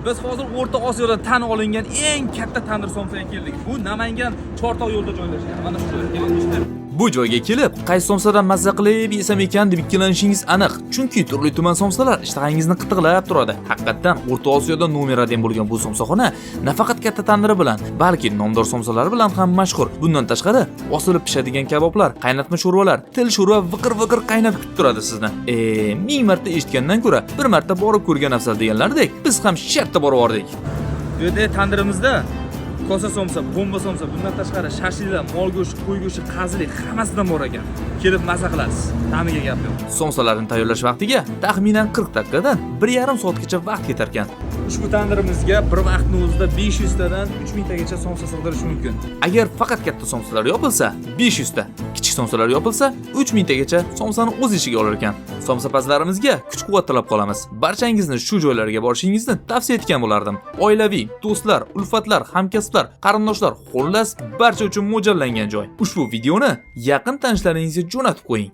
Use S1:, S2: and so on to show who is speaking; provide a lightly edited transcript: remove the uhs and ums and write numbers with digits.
S1: Biz hozir O'rta Osiyoda tan olingan eng katta tandir somsaga keldik. Bu Namangan Chortoq yo'lida joylashgan. Mana shu joyga keldik. Bu joyga kelib, qaysi somsadan mazza qilib yesam ekan deb ikkilanishingiz aniq. Chunki turli tuman somsalar ishtahangizni qitiqlab turadi. Haqiqatan O'rta Osiyoda nomer 1 bo'lgan bu somsaxona nafaqat katta tandiri bilan, balki nomdor somsalari bilan ham mashhur. Bundan tashqari, osilib pishadigan kaboblar, qaynatma sho'rvalar, til sho'rva viqir-viqir qaynab kutib turadi sizni. Ming marta eshitgandan ko'ra, bir marta borib ko'rgan afzal deganlardek, biz ham shartta borib bordik. Bu yerda tandirimizda kosa somsa, bomba somsa, bundan tashqari shashlilar, mol go'shti, qo'y go'shti, qazilik hammasidan bor ekan. Kelib maza qilasiz. Ta'miga gap yo'q. Somsalarni tayyorlash vaqtiga taxminan 40 daqiqadan 1,5 soatgacha vaqt ketar ekan. Ushbu tandirimizga bir vaqtning o'zida 500 tadan 3000 tagacha somsa sig'dirish mumkin. Agar faqat katta somsalar yopilsa, 500 ta, kichik somsalar yopilsa, 3000 tagacha somsani o'z ichiga olar ekan. Somsapazlarimizga kuch-quvvat tilab qolamiz. Barchangizni shu joylarga borishingizni tavsiya etgan bo'lardim. Oilaviy, do'stlar, ulfatlar, hamkasblar, qarindoshlar, xullas barcha uchun mo'ljallangan joy. Ushbu videoni yaqin tanishlaringizga jo'natib qo'ying.